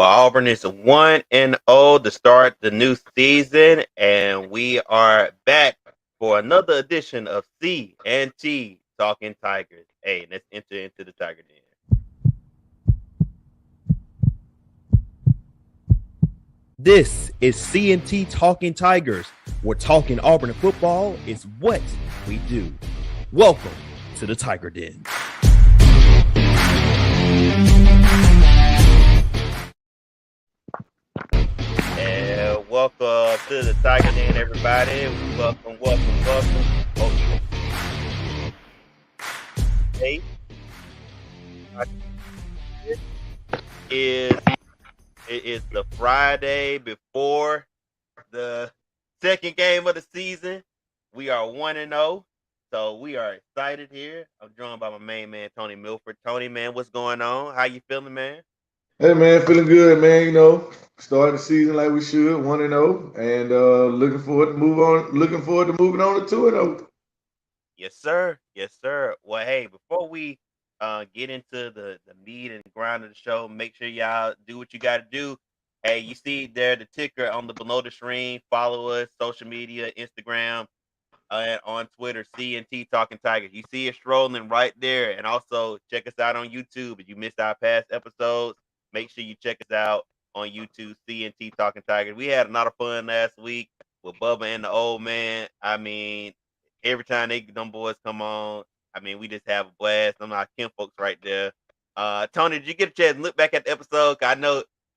Auburn is 1-0 to start the new season, and we are back for another edition of C and T Talking Tigers. Hey, let's enter into the Tiger Den. This is C&T Talking Tigers, where talking Auburn football is what we do. Welcome to the Tiger Den. And welcome to the Tiger Den, everybody. Welcome. Oh, hey, it is the Friday before the second game of the season. We are 1-0, so we are excited here. I'm joined by my main man, Tony Milford. Tony, man, what's going on? How you feeling, man? Hey man, feeling good, man. Starting the season like we should, 1-0, and looking forward to moving on to 2-0. Yes, sir. Yes, sir. Well, hey, before we get into the meat and grind of the show, make sure y'all do what you got to do. Hey, you see there the ticker on the below the screen. Follow us, social media, Instagram, and on Twitter, C&T Talking Tigers. You see it strolling right there. And also check us out on YouTube. If you missed our past episodes, make sure you check us out on YouTube, C&T Talking Tigers. We had a lot of fun last week with Bubba and the old man. I mean, every time them boys come on, I mean, we just have a blast. I'm not Kim folks right there. Tony, did you get a chance to look back at the episode? 'Cause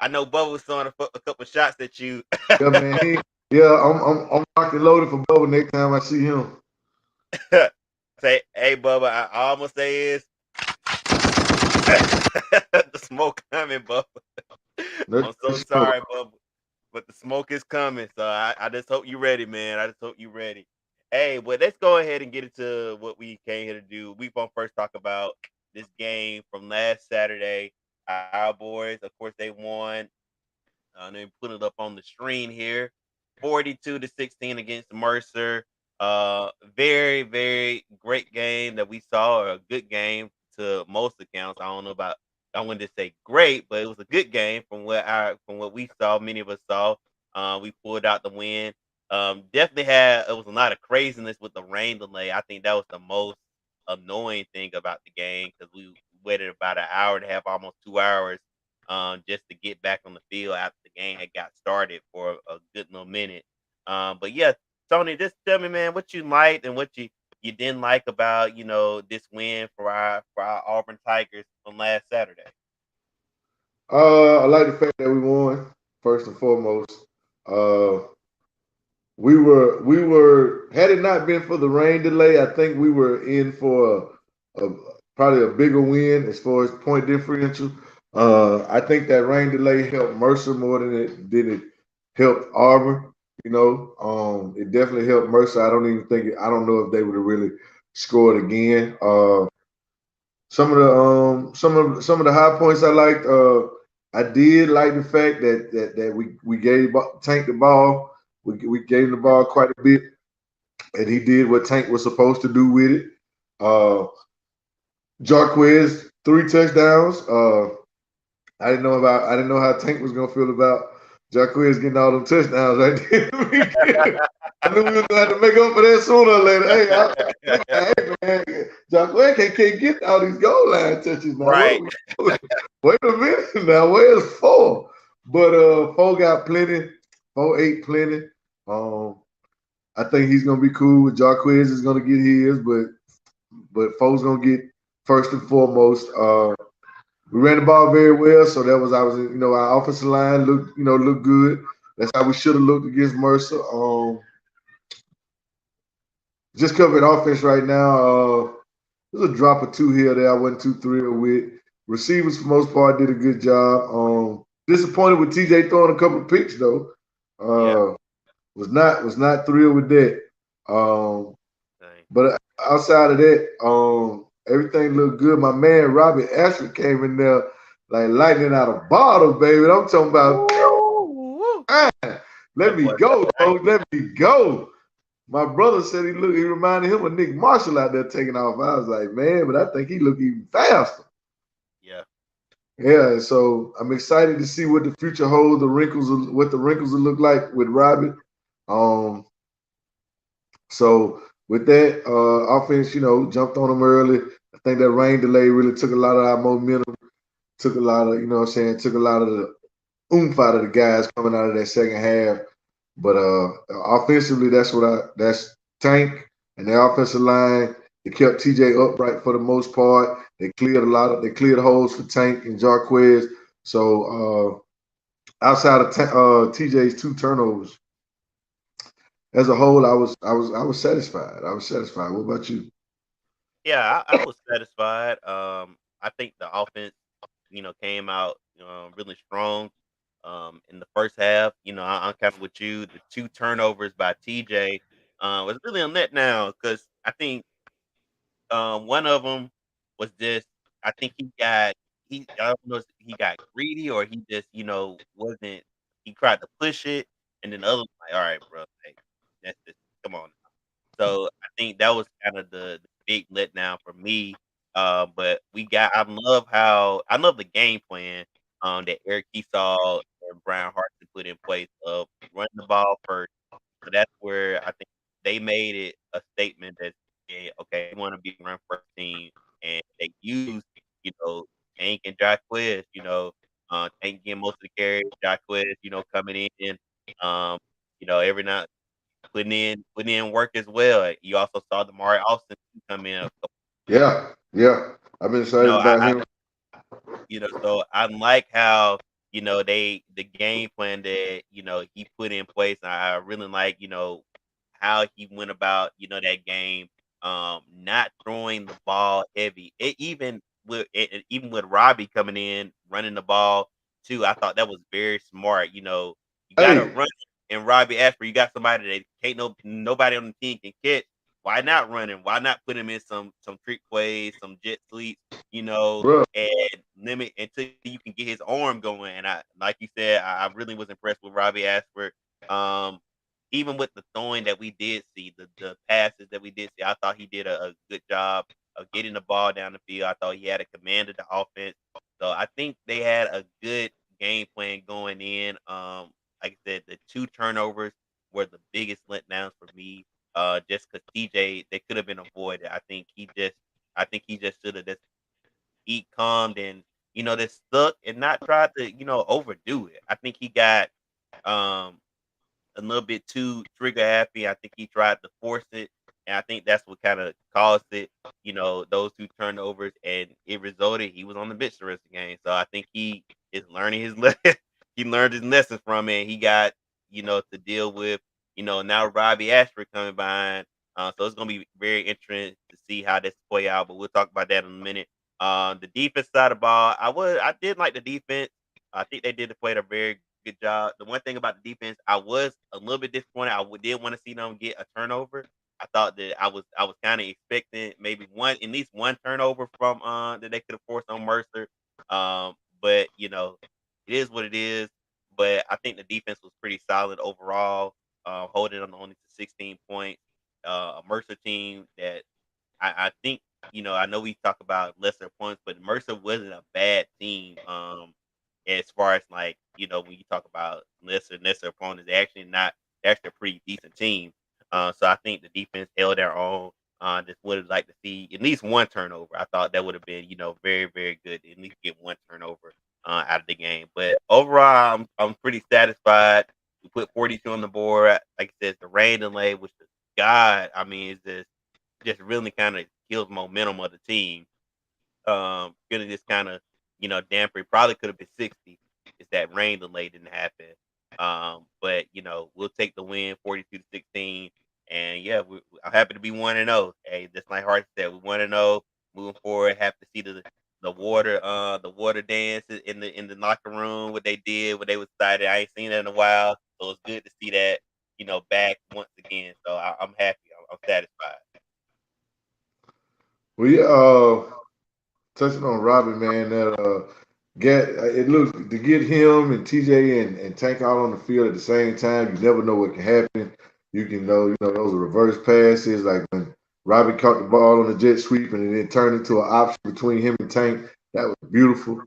I know Bubba was throwing a couple shots at you. Yeah, man. I'm locked and loaded for Bubba next time I see him. Say, hey, Bubba, I almost say is the smoke coming, Bubba. I'm so sorry, Bubba, but the smoke is coming. So I just hope you're ready, man. I just hope you're ready. Hey, well, let's go ahead and get into what we came here to do. We gonna first talk about this game from last Saturday. Our boys, of course, they won. They put it up on the screen here, 42-16 against Mercer. Very, very great game that we saw, or a good game to most accounts. I don't know about. I wouldn't just say great, but it was a good game from what we saw. Many of us saw. We pulled out the win. Definitely it was a lot of craziness with the rain delay. I think that was the most annoying thing about the game because we waited about an hour and a half, almost 2 hours, just to get back on the field after the game had got started for a good little minute. But yeah, Tony, just tell me, man, what you liked and what you didn't like about this win for our Auburn Tigers on last Saturday. I like the fact that we won first and foremost. Uh, we were had it not been for the rain delay, I think we were in for a probably a bigger win as far as point differential. I think that rain delay helped Mercer more than it helped Auburn. It definitely helped Mercer. I don't know if they would have really scored again. Some of the high points I liked. I did like the fact that we gave Tank the ball. We gave him the ball quite a bit, and he did what Tank was supposed to do with it. Jarquez 3 touchdowns. I didn't know how Tank was gonna feel about Jarquez getting all them touchdowns right there. I knew we was gonna have to make up for that sooner or later. Hey man, Jarquez can't get all these goal line touches now. Right. Wait a minute now. Where's 4? But 4 got plenty. 4 ate plenty. I think he's gonna be cool. Jarquez is gonna get his, but 4's gonna get first and foremost. We ran the ball very well, so our offensive line looked good. That's how we should have looked against Mercer. Just covering offense right now. There's a drop or 2 here that I wasn't too thrilled with. Receivers for the most part did a good job. Disappointed with TJ throwing a couple of picks though. Was not thrilled with that. But outside of that, everything looked good. My man Robbie Asher came in there like lightning out of a bottle, baby. I'm talking about. Let me go, folks. Let me go. My brother said he reminded him of Nick Marshall out there taking off. I was like, man, but I think he looked even faster. Yeah. Yeah, so I'm excited to see what the future holds. What the wrinkles will look like with Robbie. Um, so with that offense, jumped on them early. I think that rain delay really took a lot of our momentum. Took a lot of, took a lot of the oomph out of the guys coming out of that second half. But offensively, that's Tank and the offensive line. They kept TJ upright for the most part. They cleared holes for Tank and Jarquez. So outside of TJ's 2 turnovers, as a whole, I was satisfied. I was satisfied. What about you? Yeah, I was satisfied. I think the offense, came out really strong. In the first half, I'm kind of with you. The two turnovers by TJ was really on net now because I think one of them was just I think I don't know if he got greedy or he just, wasn't he tried to push it, and then the other one like, "All right, bro, like, that's just come on." So, I think that was kinda the big letdown for me, but I love the game plan, that Eric Esau and Brian Hartson put in place of running the ball first. So that's where I think they made it a statement that said, "Okay, we wanna be a run first team," and they used, you know, Tank and Jacquez, Tank getting most of the carries, Jacquez, coming in, um, every now putting in work as well. You also saw Damari Austin come in a couple Yeah, yeah. I've been you excited know, about I him. so I like how, the game plan that, he put in place. I really like, how he went about, that game, not throwing the ball heavy. Even with Robbie coming in, running the ball too, I thought that was very smart. You gotta Hey, run and Robbie Ashford, you got somebody that can't nobody on the team can catch. Why not run him? Why not put him in some trick plays, some jet sweeps, bro. and limit until you can get his arm going. And like you said, I really was impressed with Robbie Ashford. Um, even with the throwing that we did see, the passes that we did see, I thought he did a good job of getting the ball down the field. I thought he had a command of the offense. So I think they had a good game plan going in. Like I said, the two turnovers were the biggest letdowns for me. Just because TJ, they could have been avoided. I think he just should have just eat calmed and just stuck and not tried to overdo it. I think he got um a little bit too trigger happy. I think he tried to force it, and I think that's what kind of caused it. Those two turnovers, and it resulted. He was on the bench the rest of the game, so I think he is learning his lesson. He learned his lesson from it. And he got to deal with now Robbie Ashford coming behind. So it's gonna be very interesting to see how this play out. But we'll talk about that in a minute. The defense side of the ball, I did like the defense. I think they did play a very good job. The one thing about the defense, I was a little bit disappointed. Did want to see them get a turnover. I thought that I was kind of expecting maybe at least one turnover from that they could have forced on Mercer. But it is what it is. But I think the defense was pretty solid overall, holding on only to 16 points. A Mercer team that I think I know we talk about lesser points, but Mercer wasn't a bad team. As far as like when you talk about lesser opponents, they're actually a pretty decent team. So I think the defense held their own. Just would have liked to see at least one turnover. I thought that would have been very very good. At least get one turnover out of the game. But overall, I'm pretty satisfied. We put 42 on the board. Like I said, the rain delay, which is God. I mean, it's just really kind of kills momentum of the team. Gonna just kind of damper. It probably could have been 60 if that rain delay didn't happen. But we'll take the win, 42-16, and yeah, I'm happy to be 1-0. Hey, just like Hart said, we 1-0. Moving forward, have to see the water dance in the locker room. What they did, what they was excited. I ain't seen that in a while, so it's good to see that back once again. So I'm happy. I'm satisfied. We touching on Robbie, man. That get it looks to get him and TJ and Tank out on the field at the same time. You never know what can happen. You can know, those are reverse passes. Like when Robbie caught the ball on the jet sweep and it then turned into an option between him and Tank. That was beautiful.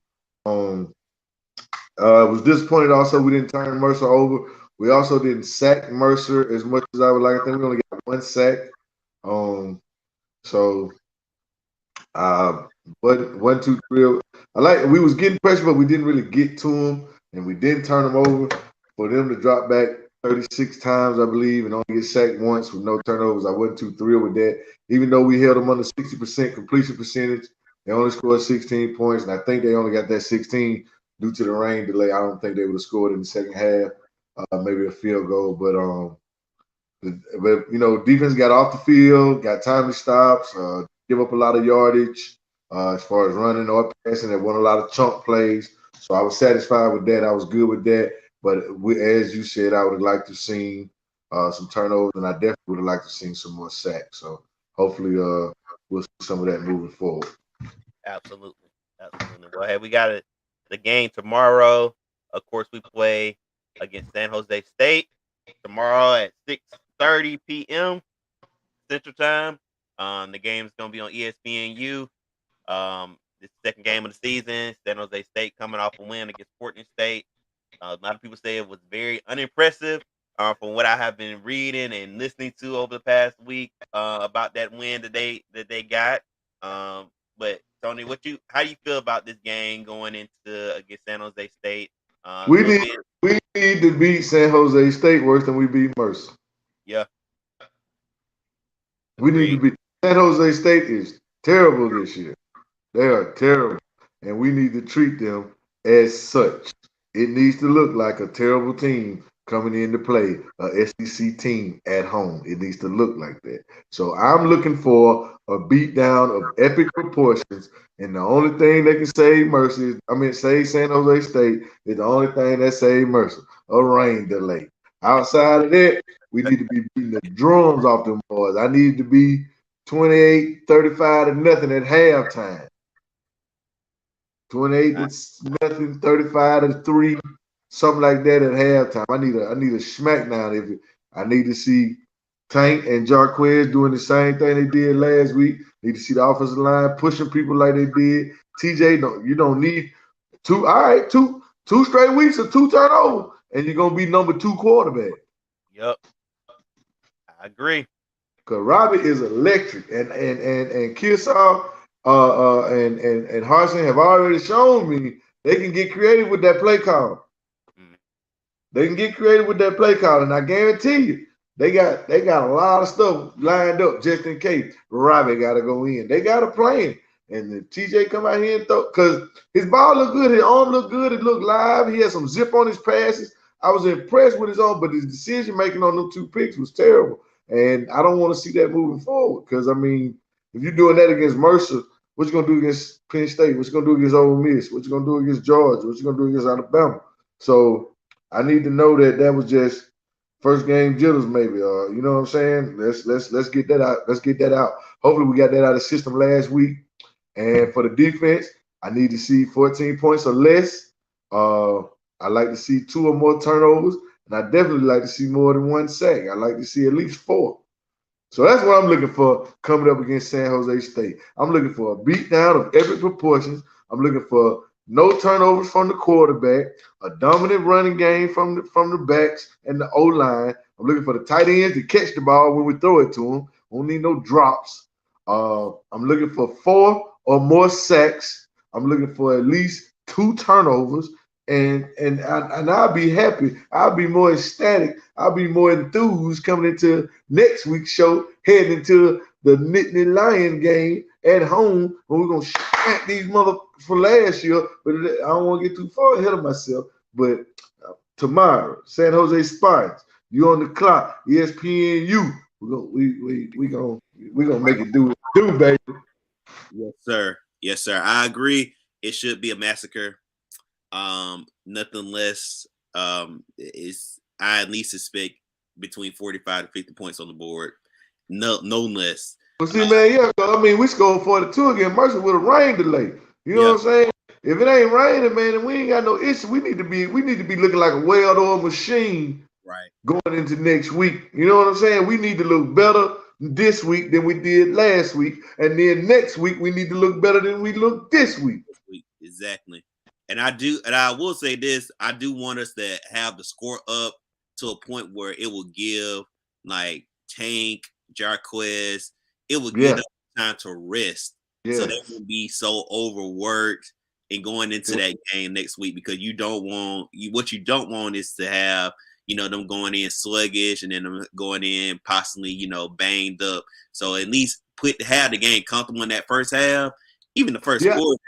Was disappointed also we didn't turn Mercer over. We also didn't sack Mercer as much as I would like. I think we only got one sack. So but 1, 2, 3. We was getting pressure, but we didn't really get to them, and we didn't turn them over. For them to drop back 36 times, I believe, and only get sacked once with no turnovers, I wasn't too thrilled with that. Even though we held them under 60% completion percentage, they only scored 16 points, and I think they only got that 16 due to the rain delay. I don't think they would have scored in the second half, maybe a field goal, but defense got off the field, got timely stops, give up a lot of yardage as far as running or passing. They won a lot of chunk plays, so I was satisfied with that. I was good with that. But as you said, I would have liked to have seen some turnovers, and I definitely would have liked to have seen some more sacks. So hopefully, we'll see some of that moving forward. Absolutely. Well, hey, we got the game tomorrow. Of course, we play against San Jose State tomorrow at 6:30 p.m. Central Time. The game's gonna be on ESPNU. This second game of the season. San Jose State coming off a win against Portland State. A lot of people say it was very unimpressive. From what I have been reading and listening to over the past week about that win that they got. But Tony, how do you feel about this game going into against San Jose State? We need to beat San Jose State worse than we beat Mercer. Yeah. We need to beat San Jose State is terrible this year. They are terrible, and we need to treat them as such. It needs to look like a terrible team coming in to play a SEC team at home. It needs to look like that. So I'm looking for a beatdown of epic proportions, and the only thing that can save San Jose State is the only thing that saved Mercer, a rain delay. Outside of that, we need to be beating the drums off them boys. I need to be 28-35 to nothing at halftime. 28 to nothing, 35 to 3, something like that at halftime. I need a smackdown. I need to see Tank and Jarquez doing the same thing they did last week. Need to see the offensive line pushing people like they did. TJ, you don't need two straight weeks of 2 turnovers, and you're gonna be number 2 quarterback. Yep, I agree. Because Robbie is electric, and Kearsarge and Harsin have already shown me they can get creative with that play call. They can get creative with that play call, and I guarantee you, they got a lot of stuff lined up just in case Robbie got to go in. They got a plan, and the TJ come out here and throw because his ball looked good, his arm looked good, it looked live. He had some zip on his passes. I was impressed with his arm, but his decision making on them 2 picks was terrible, and I don't want to see that moving forward. Because if you're doing that against Mercer, what you gonna do against Penn State? What you gonna do against Ole Miss? What you gonna do against Georgia? What you gonna do against Alabama? So I need to know that was just first game jitters, maybe. You know what I'm saying? Let's get that out. Let's get that out. Hopefully we got that out of the system last week. And for the defense, I need to see 14 points or less. I like to see 2 or more turnovers, and I definitely like to see more than 1 sack. I like to see at least 4. So that's what I'm looking for coming up against San Jose State. I'm looking for a beatdown of epic proportions. I'm looking for no turnovers from the quarterback, a dominant running game from the backs and the O-line. I'm looking for the tight ends to catch the ball when we throw it to them. Don't need no drops. I'm looking for 4 or more sacks. I'm looking for at least 2 turnovers. And I'll be happy. I'll be more ecstatic. I'll be more enthused coming into next week's show, heading into the Nittany Lion game at home when we're gonna smack these motherfuckers for last year. But I don't want to get too far ahead of myself. But tomorrow, San Jose Spartans, you on the clock, ESPNU. We're gonna make it do baby. Yes, sir. I agree. It should be a massacre. Nothing less. Is I at least expect between 45 to 50 points on the board. No less. Well, see, man, we scored 42 against Mercer with a rain delay. You know what I'm saying? If it ain't raining, man, and we ain't got no issue, we need to be looking like a well-oiled machine going into next week. You know what I'm saying? We need to look better this week than we did last week, and then next week we need to look better than we looked this week. Exactly. And I will say this: I do want us to have the score up to a point where it will give like Tank, Jarquez, it will give them time to rest, so they won't be so overworked and going into that game next week. Because what you don't want is to have them going in sluggish and then them going in possibly banged up. So at least have the game comfortable in that first half, even the first quarter.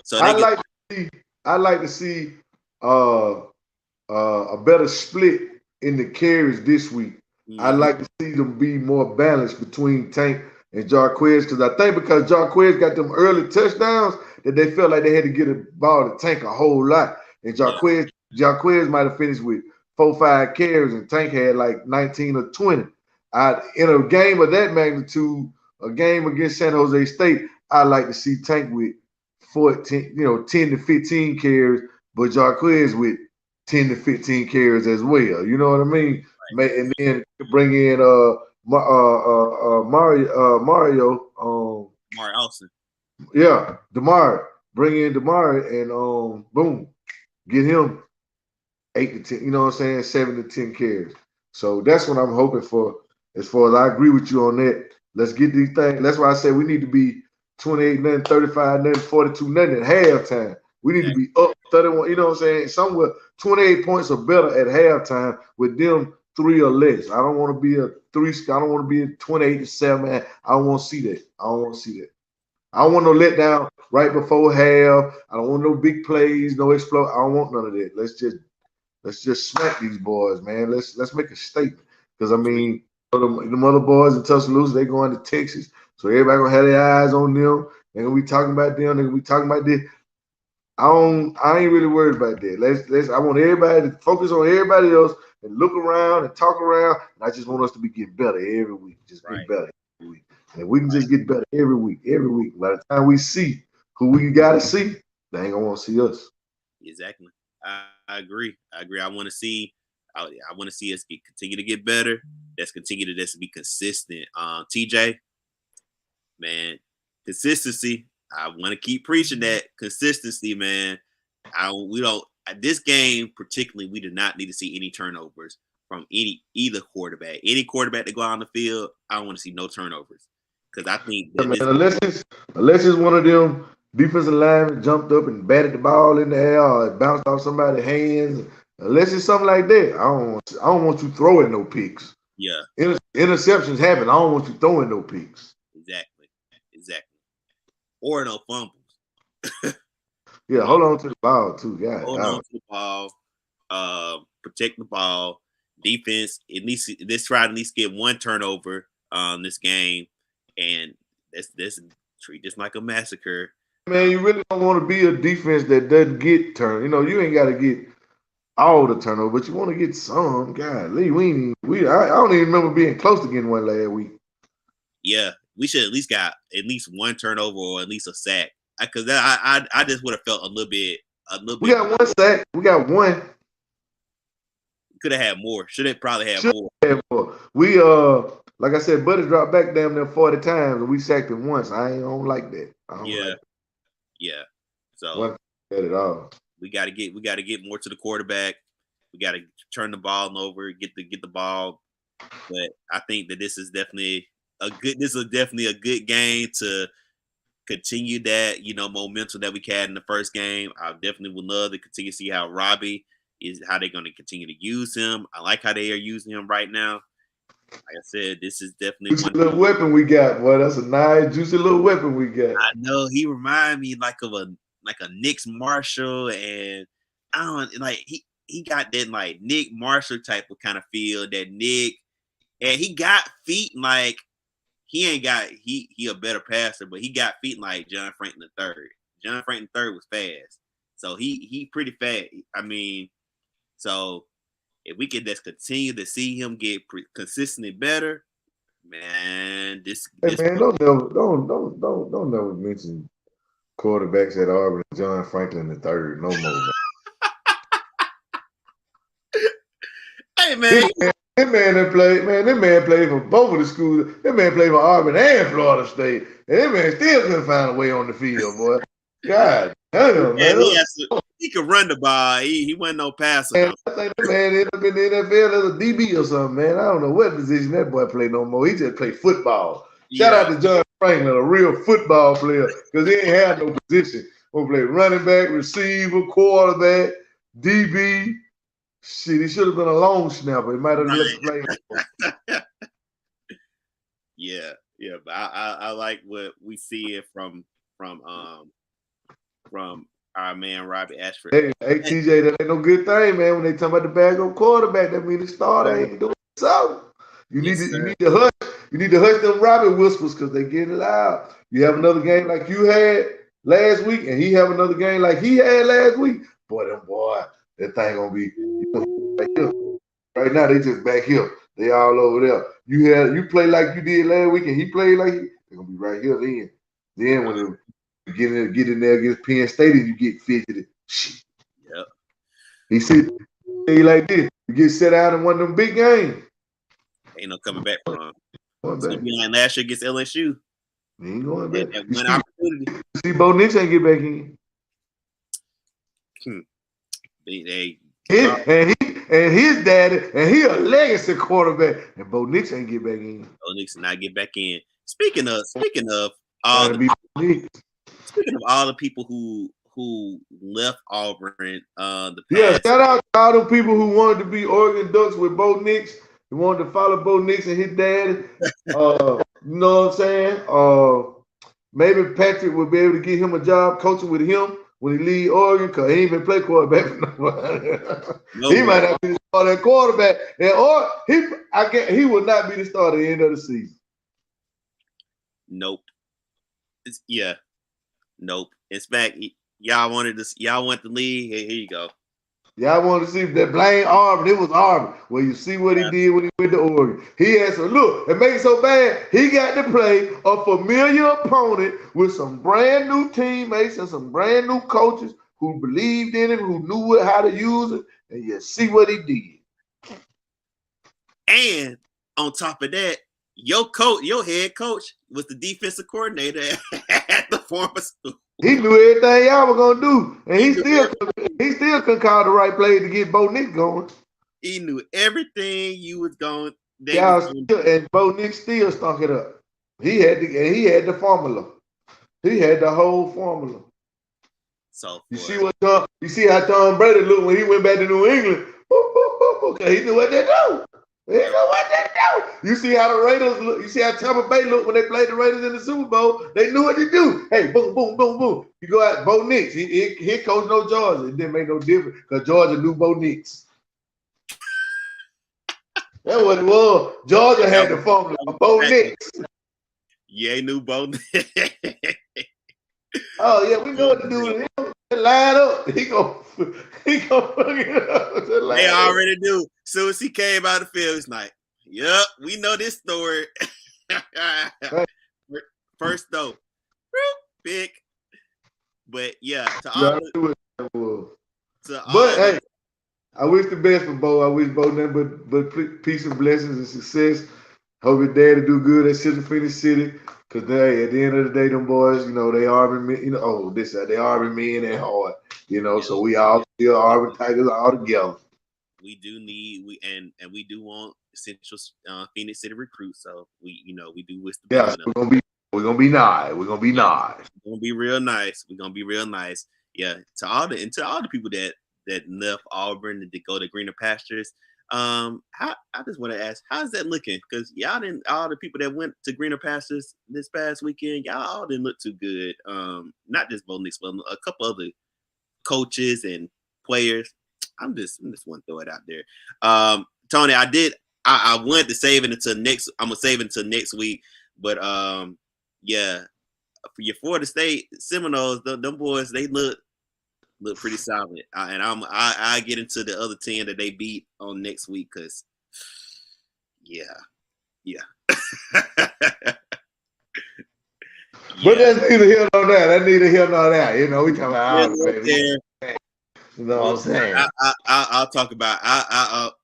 So I'd like to see a better split in the carries this week. Mm-hmm. I'd like to see them be more balanced between Tank and Jarquez, because I think because Jarquez got them early touchdowns that they felt like they had to get a ball to Tank a whole lot. And Jarquez might have finished with 4-5 carries, and Tank had like 19 or 20. In a game of that magnitude, a game against San Jose State, I'd like to see Tank with 10 to 15 carries, but Jarquez with 10 to 15 carries as well. You know what I mean? Right. And then bring in Mario Austin. Yeah, DeMar. Bring in DeMar and boom, get him 8 to 10. You know what I'm saying? 7 to 10 carries. So that's what I'm hoping for. As far as I agree with you on that, let's get these things. That's why I say we need to be 28-0, 35-0, 42-0 at halftime. We need to be up 31. You know what I'm saying? Somewhere 28 points or better at halftime with them 3 or less. I don't want to be a 3. I don't want to be a 28-7. I don't want to see that. I don't want to see that. I don't want no letdown right before half. I don't want no big plays, no explode. I don't want none of that. Let's just smack these boys, man. Let's make a statement. Because I mean, the other boys in Tuscaloosa, they going to Texas. So everybody gonna have their eyes on them. They're gonna be talking about them. They're gonna be talking about this. I ain't really worried about that. I want everybody to focus on everybody else and look around and talk around. And I just want us to be getting better every week. Just get better every week. And if we can just get better every week. By the time we see who we gotta see, they ain't gonna want to see us. Exactly. I agree. I want to see. I want to see us continue to get better. Let's continue to just be consistent. TJ, man, consistency. I want to keep preaching that consistency, man. This game particularly, we do not need to see any turnovers from either quarterback. Any quarterback that go out on the field, I don't want to see no turnovers, because I think unless it's one of them defensive linemen jumped up and batted the ball in the air or it bounced off somebody's hands. Unless it's something like that, I don't want you throwing no picks. Yeah, interceptions happen. I don't want you throwing no picks. Exactly. Or no fumbles. Yeah, hold on to the ball too. God, hold on to the ball. Protect the ball. Defense, at least let's try to at least get one turnover this game, and let's treat this like a massacre. Man, you really don't want to be a defense that doesn't get turned. You ain't got to get all the turnover, but you want to get some. God, I don't even remember being close to getting one last week. Yeah, we should at least got at least one turnover or at least a sack. Because I just would have felt a little bit. We got one sack. We got one. Could have had more. Should have probably had more. We like I said, Buddy dropped back damn near 40 times and we sacked him once. I don't like that. Yeah. So one at all. We gotta get more to the quarterback. We gotta turn the ball over, get the ball. But I think that this is definitely a good game to continue that, momentum that we had in the first game. I definitely would love to continue to see how Robbie is, how they're going to continue to use him. I like how they are using him right now. Like I said, this is definitely one little weapon we got, boy. That's a nice, juicy little weapon we got. I know he reminds me like a Nick Marshall, and I don't like he got that like Nick Marshall type of kind of feel that Nick, and he got feet like he ain't got he a better passer, but he got feet like John Franklin III. John Franklin III was fast, so he pretty fast. I mean, so if we can just continue to see him get consistently better, man, man, don't never mention quarterbacks at Auburn, John Franklin III, no more. Hey man. That man played for both of the schools. That man played for Auburn and Florida State. And that man still couldn't find a way on the field, boy. God damn, man. he could run the ball. He wasn't no passer. Man, I think that man ended up in the NFL as a DB or something, man. I don't know what position that boy play no more. He just play football. Shout out to John Franklin, a real football player, because he ain't have no position. Gonna play running back, receiver, quarterback, DB. Shit, he should have been a long snapper. He might have just played. Yeah, but I like what we see it from our man Robbie Ashford. Hey, TJ, that ain't no good thing, man. When they talk about the backup quarterback, that means the starter ain't doing something. You need to hush. You need to hush them Robbie whispers because they getting loud. You have another game like you had last week, and he have another game like he had last week. Boy, that thing gonna be back here. Right now. They just back here. They all over there. You play like you did last week, and he played like they're gonna be right here. Then when you get in there against Penn State, and you get fidgeted. Shit. Yep. He said, like this, you get set out in one of them big games. Ain't no coming back from him. It's gonna be like last year against LSU. He ain't going back. Opportunity. See, Bo Nix ain't get back in. And his daddy, and he a legacy quarterback, and Bo Nix ain't get back in. Bo Nix not get back in. Speaking of all the people who left Auburn, shout out to all the people who wanted to be Oregon Ducks with Bo Nix. Who wanted to follow Bo Nix and his daddy. You know what I'm saying? Maybe Patrick would be able to get him a job coaching with him when he leave Oregon because he ain't even play quarterback for nobody. He might not be the starter at quarterback, he will not be the starter at the end of the season. Nope. Nope. In fact, y'all want the league. Here you go. Y'all want to see if they blame Auburn. It was Auburn. Well, you see what he did when he went to Oregon. He had some look and make it so bad. He got to play a familiar opponent with some brand new teammates and some brand new coaches who believed in him, who knew how to use it, and you see what he did. And on top of that, your head coach was the defensive coordinator at the former school. He knew everything y'all were gonna do, and he still couldn't call the right play to get Bo Nix going. He knew everything you was going. And Bo Nix still stunk it up. He had the formula. He had the whole formula. So you see how Tom Brady looked when he went back to New England. Okay, he knew what they do. You see how the Raiders look. You see how Tampa Bay looked when they played the Raiders in the Super Bowl. They knew what to do. Hey, boom, boom, boom, boom. You go out, Bo Nix. He coached no Georgia. It didn't make no difference because Georgia knew Bo Nix. That's what it was. Georgia had the formula. Bo Nix. Yeah, he knew Bo Nix. Oh yeah, we know what to do with him. Line up. He gonna fuck it up. They already knew. Soon as he came out of the field, it's like, yep, we know this story. First though, pick. But yeah, hey, I wish the best for Bo. I wish Bo nothing but peace and blessings and success. Hope his daddy do good at Central Phoenix City. Cause at the end of the day, them boys, they Auburn men, they Auburn men at heart, so we all still Auburn Tigers all together. We do need we do want Central Phoenix City recruits, so we do wish the best. We're gonna be nice. We're gonna be nice. We're gonna be real nice. We're gonna be real nice. Yeah, to all the people that left Auburn to go to greener pastures. I just want to ask, how's that looking? Because all the people that went to greener pastures this past weekend, y'all all didn't look too good. Not just Bo Nix, but a couple other coaches and players. I'm just want to throw it out there. Tony, I wanted to save it until next. I'm gonna save it until next week. But yeah, for your Florida State Seminoles, them boys, they look pretty solid. And I get into the other 10 that they beat on next week because yeah. But that's neither here nor there. That's neither here nor there. We talking about baby. You know what I'm saying? I'll talk about.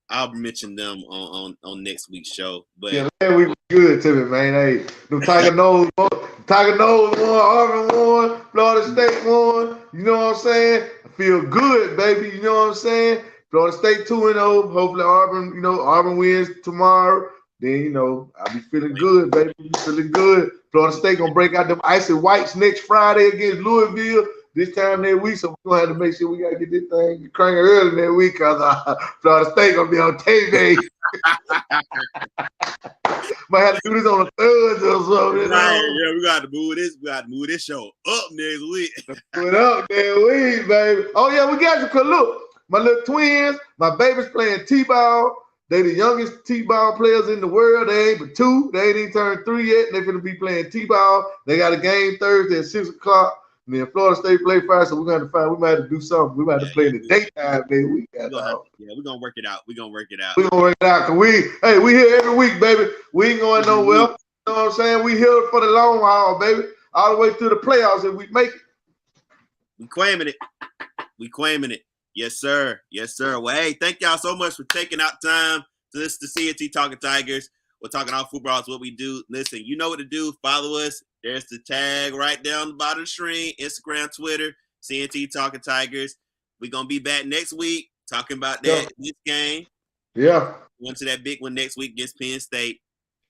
I'll mention them on next week's show. But yeah, last week was good to me, man. Hey, the Tiger Nose won, Auburn won, Florida State won. You know what I'm saying? feel good, baby. You know what I'm saying? Florida State 2-0. Hopefully Auburn wins tomorrow. Then, I'll be feeling good, baby. Feeling good. Florida State going to break out them icy whites next Friday against Louisville this time that week. So we're going to have to make sure we got to get this thing cranking early that week because Florida State going to be on TV. Might have to do this on a Thursday or something. Yeah, we got to move this. We got to move this show up next week. Put up next week, baby. Oh, yeah, we got you. Because look, my little twins, my baby's playing T-ball. They the youngest T-ball players in the world. They ain't but 2. They ain't even turned 3 yet. They're going to be playing T-ball. They got a game Thursday at 6 o'clock. And then Florida State play Friday, so we're going to find we might have to do something. We might have to play in the daytime day week. We're going to work it out. We're going to work it out. We're going to work it out. Because we here every week, baby. We ain't going nowhere. You know what I'm saying? We here for the long haul, baby. All the way through the playoffs if we make it. We claiming it. We claiming it. Yes, sir. Yes, sir. Well, hey, thank y'all so much for taking out time to listen to CNT Talking Tigers. We're talking all football is what we do. Listen, you know what to do. Follow us. There's the tag right down the bottom of the screen. Instagram, Twitter, CNT Talking Tigers. We're going to be back next week talking about this game. Yeah. Went to that big one next week against Penn State.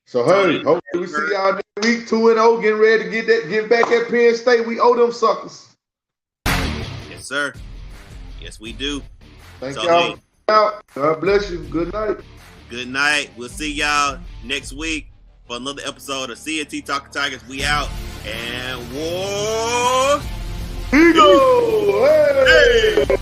So, hey, hopefully we see y'all next week 2-0, getting ready to get back at Penn State. We owe them suckers. Yes, sir. Yes, we do. Thank y'all. God bless you. Good night. Good night. We'll see y'all next week for another episode of CNT Talking Tigers. We out. And war. Eagle! Hey!